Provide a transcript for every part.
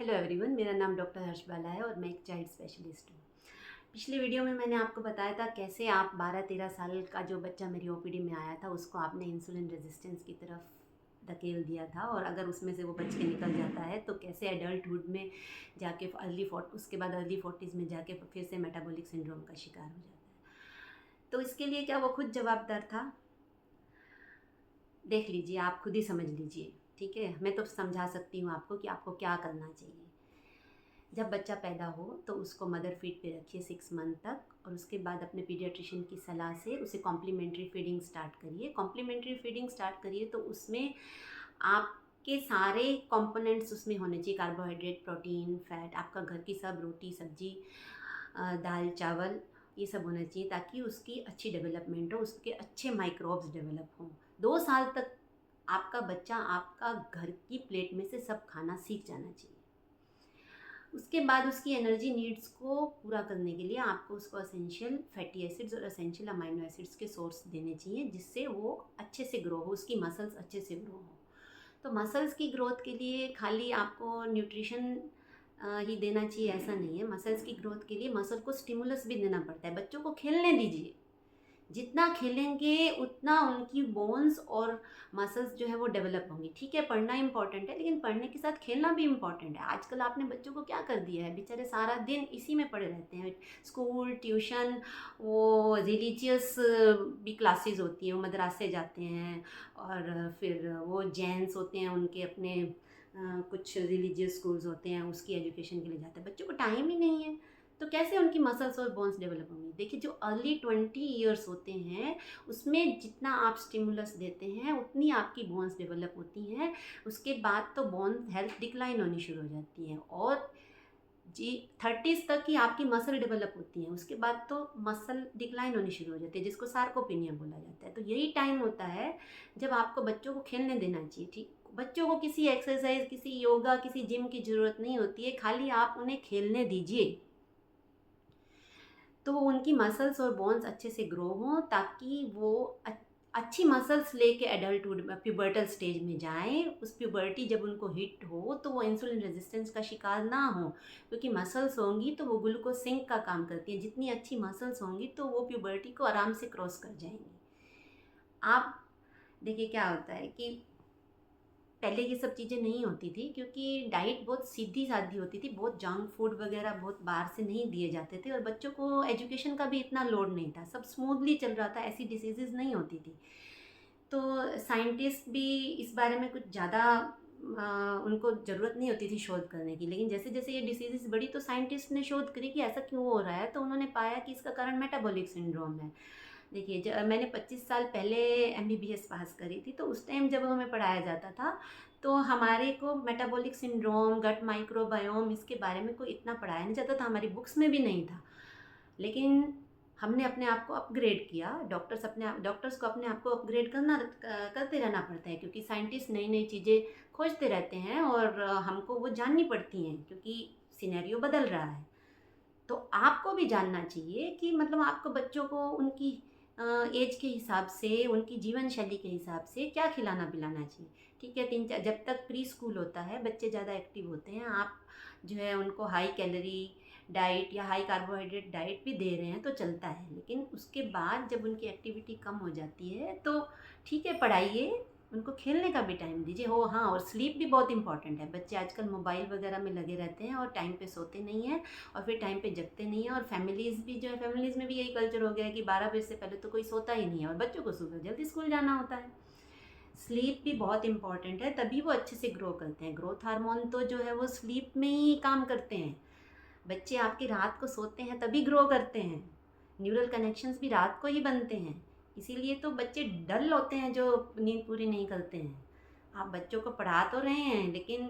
Hello everyone, मेरा नाम doctor हर्ष बाला है और मैं एक चाइल्ड स्पेशलिस्ट हूँ। पिछले वीडियो में मैंने आपको बताया था कैसे आप 12-13 साल का जो बच्चा मेरी ओपीडी में आया था उसको आपने इंसुलिन रेजिस्टेंस की तरफ धकेल दिया था, और अगर उसमें से वो बच के निकल जाता है तो कैसे एडल्टहुड में जाके उसके बाद अर्ली 40s में जाके फिर से मेटाबॉलिक सिंड्रोम का शिकार हो जाता है। तो इसके लिए क्या वो खुद जवाबदार था? देख लीजिए, आप खुद ही समझ लीजिए। ठीक है, मैं तो समझा सकती हूँ आपको कि आपको क्या करना चाहिए। जब बच्चा पैदा हो तो उसको मदर फीड पे रखिए 6 मंथ तक, और उसके बाद अपने पीडियाट्रिशियन की सलाह से उसे कॉम्प्लीमेंट्री फीडिंग स्टार्ट करिए। कॉम्प्लीमेंट्री फीडिंग स्टार्ट करिए तो उसमें आपके सारे कंपोनेंट्स उसमें होने चाहिए, कार्बोहाइड्रेट, प्रोटीन, फैट, आपका घर की सब रोटी सब्जी, दाल चावल, ये सब होना चाहिए ताकि उसकी अच्छी डेवलपमेंट हो, उसके अच्छे माइक्रोब्स डेवलप हों। 2 साल तक आपका बच्चा आपका घर की प्लेट में से सब खाना सीख जाना चाहिए। उसके बाद उसकी एनर्जी नीड्स को पूरा करने के लिए आपको उसको एसेंशियल फैटी एसिड्स और एसेंशियल अमाइनो एसिड्स के सोर्स देने चाहिए, जिससे वो अच्छे से ग्रो हो, उसकी मसल्स अच्छे से ग्रो हो। तो मसल्स की ग्रोथ के लिए खाली आपको न्यूट्रिशन ही देना चाहिए ऐसा नहीं है। मसल्स की ग्रोथ के लिए मसल को स्टिमुलस भी देना पड़ता है। बच्चों को खेलने दीजिए, जितना खेलेंगे उतना उनकी बोन्स और मसल्स जो है वो डेवलप होंगी। ठीक है, पढ़ना इंपॉर्टेंट है, लेकिन पढ़ने के साथ खेलना भी इम्पॉर्टेंट है। आजकल आपने बच्चों को क्या कर दिया है, बेचारे सारा दिन इसी में पड़े रहते हैं। स्कूल, ट्यूशन, वो रिलीजियस भी क्लासेस होती हैं, वो मदरसे जाते हैं, और फिर वो जैन्स होते हैं, उनके अपने कुछ रिलीजियस स्कूल्स होते हैं, उसकी एजुकेशन के लिए जाते हैं। बच्चों को टाइम ही नहीं है, तो कैसे उनकी मसल्स और बोन्स डेवलप होंगी? देखिए, जो अर्ली 20 ईयर्स होते हैं उसमें जितना आप स्टिमुलस देते हैं उतनी आपकी बोन्स डेवलप होती हैं। उसके बाद तो बोन हेल्थ डिक्लाइन होनी शुरू हो जाती है, और जी 30s तक ही आपकी मसल डेवलप होती है। उसके बाद तो मसल डिक्लाइन होनी शुरू हो जाती है, जिसको सार्कोपेनिया बोला जाता है। तो यही टाइम होता है जब आपको बच्चों को खेलने देना चाहिए। ठीक, बच्चों को किसी एक्सरसाइज, किसी योगा, किसी जिम की ज़रूरत नहीं होती है, खाली आप उन्हें खेलने दीजिए तो उनकी मसल्स और बोन्स अच्छे से ग्रो हों, ताकि वो अच्छी मसल्स लेके एडल्टहुड में प्यूबर्टल स्टेज में जाएं। उस प्यूबर्टी जब उनको हिट हो तो वो इंसुलिन रेजिस्टेंस का शिकार ना हो, क्योंकि मसल्स होंगी तो वो ग्लूकोज सिंक का काम करती है। जितनी अच्छी मसल्स होंगी तो वो प्यूबर्टी को आराम से क्रॉस कर जाएंगी। आप देखिए, क्या होता है कि पहले ये सब चीज़ें नहीं होती थी, क्योंकि डाइट बहुत सीधी सादी होती थी, बहुत जंक फूड वगैरह बहुत बाहर से नहीं दिए जाते थे, और बच्चों को एजुकेशन का भी इतना लोड नहीं था, सब स्मूथली चल रहा था, ऐसी डिसीज़ेज़ नहीं होती थी। तो साइंटिस्ट भी इस बारे में कुछ ज़्यादा उनको ज़रूरत नहीं होती थी शोध करने की। लेकिन जैसे जैसे ये डिसीज़ेज़ बढ़ी तो साइंटिस्ट ने शोध करी कि ऐसा क्यों हो रहा है, तो उन्होंने पाया कि इसका कारण मेटाबॉलिक सिंड्रोम है। देखिए, मैंने 25 साल पहले एमबीबीएस पास करी थी, तो उस टाइम जब हमें पढ़ाया जाता था तो हमारे को मेटाबॉलिक सिंड्रोम, गट माइक्रोबायोम, इसके बारे में कोई इतना पढ़ाया नहीं जाता था, हमारी बुक्स में भी नहीं था। लेकिन हमने अपने आप को अपग्रेड किया। डॉक्टर्स को अपने आप को अपग्रेड करते रहना पड़ता है, क्योंकि साइंटिस्ट नई नई चीज़ें खोजते रहते हैं, और हमको वो जाननी पड़ती हैं क्योंकि सिनेरियो बदल रहा है। तो आपको भी जानना चाहिए कि मतलब आपको बच्चों को उनकी एज के हिसाब से, उनकी जीवन शैली के हिसाब से क्या खिलाना पिलाना चाहिए। ठीक है, 3-4 जब तक प्री स्कूल होता है बच्चे ज़्यादा एक्टिव होते हैं, आप जो है उनको हाई कैलोरी डाइट या हाई कार्बोहाइड्रेट डाइट भी दे रहे हैं तो चलता है। लेकिन उसके बाद जब उनकी एक्टिविटी कम हो जाती है तो ठीक है, पढ़ाइए, उनको खेलने का भी टाइम दीजिए। हो हाँ, और स्लीप भी बहुत इंपॉर्टेंट है। बच्चे आजकल मोबाइल वगैरह में लगे रहते हैं और टाइम पे सोते नहीं हैं, और फिर टाइम पे जगते नहीं हैं। और फैमिलीज़ भी जो है, फैमिलीज़ में भी यही कल्चर हो गया है कि 12 बजे से पहले तो कोई सोता ही नहीं है, और बच्चों को सुबह जल्दी स्कूल जाना होता है। स्लीप भी बहुत इंपॉर्टेंट है, तभी वो अच्छे से ग्रो करते हैं। ग्रोथ हार्मोन तो जो है वो स्लीप में ही काम करते हैं। बच्चे आपकी रात को सोते हैं तभी ग्रो करते हैं। न्यूरल कनेक्शंस भी रात को ही बनते हैं, इसीलिए तो बच्चे डल होते हैं जो नींद पूरी नहीं करते हैं। आप बच्चों को पढ़ा तो रहे हैं, लेकिन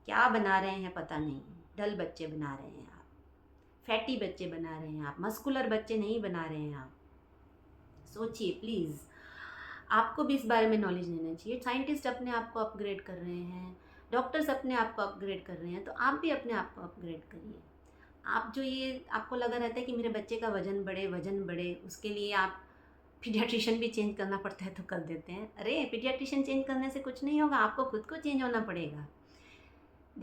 क्या बना रहे हैं पता नहीं। डल बच्चे बना रहे हैं आप, फैटी बच्चे बना रहे हैं आप, मस्कुलर बच्चे नहीं बना रहे हैं आप। सोचिए प्लीज़, आपको भी इस बारे में नॉलेज लेना चाहिए। साइंटिस्ट अपने आप को अपग्रेड कर रहे हैं, डॉक्टर्स अपने आप को अपग्रेड कर रहे हैं, तो आप भी अपने आप को अपग्रेड करिए। आप जो ये आपको लगा रहता है कि मेरे बच्चे का वज़न बढ़े, उसके लिए आप पीडियाट्रिशियन भी चेंज करना पड़ता है तो कर देते हैं। अरे, पीडियाट्रिशियन चेंज करने से कुछ नहीं होगा, आपको खुद को चेंज होना पड़ेगा।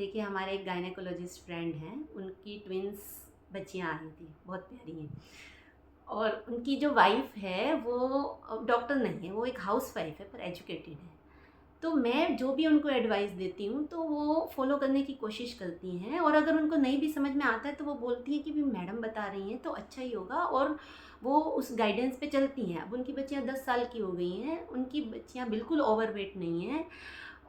देखिए हमारे एक गायनेकोलॉजिस्ट फ्रेंड हैं, उनकी ट्विन्स बच्चियाँ आई थी, बहुत प्यारी हैं। और उनकी जो वाइफ़ है वो डॉक्टर नहीं है, वो एक हाउसवाइफ़ है पर एजुकेटेड है। तो मैं जो भी उनको एडवाइस देती हूँ तो वो फ़ॉलो करने की कोशिश करती हैं, और अगर उनको नहीं भी समझ में आता है तो वो बोलती हैं कि भी मैडम बता रही हैं तो अच्छा ही होगा, और वो उस गाइडेंस पे चलती हैं। अब उनकी बच्चियाँ 10 साल की हो गई हैं, उनकी बच्चियाँ बिल्कुल ओवरवेट नहीं हैं,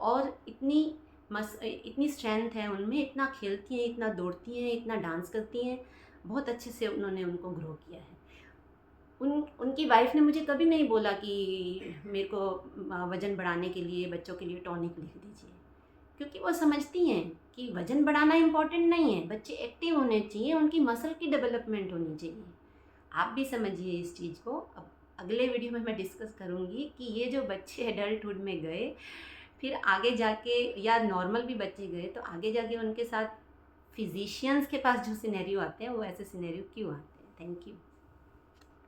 और इतनी स्ट्रेंथ है उनमें, इतना खेलती हैं, इतना दौड़ती हैं, इतना डांस करती हैं, बहुत अच्छे से उन्होंने उनको ग्रो किया है। उनकी वाइफ़ ने मुझे कभी नहीं बोला कि मेरे को वज़न बढ़ाने के लिए बच्चों के लिए टॉनिक लिख दीजिए, क्योंकि वो समझती हैं कि वज़न बढ़ाना इम्पोर्टेंट नहीं है, बच्चे एक्टिव होने चाहिए, उनकी मसल की डेवलपमेंट होनी चाहिए। आप भी समझिए इस चीज़ को। अब अगले वीडियो में मैं डिस्कस करूँगी कि ये जो बच्चे एडल्टहुड में गए, फिर आगे जाके, या नॉर्मल भी बच्चे गए, तो आगे जाके उनके साथ फिजिशियंस के पास जो सिनेरियो आते हैं वो ऐसे सिनेरियो क्यों आते हैं। Thank you.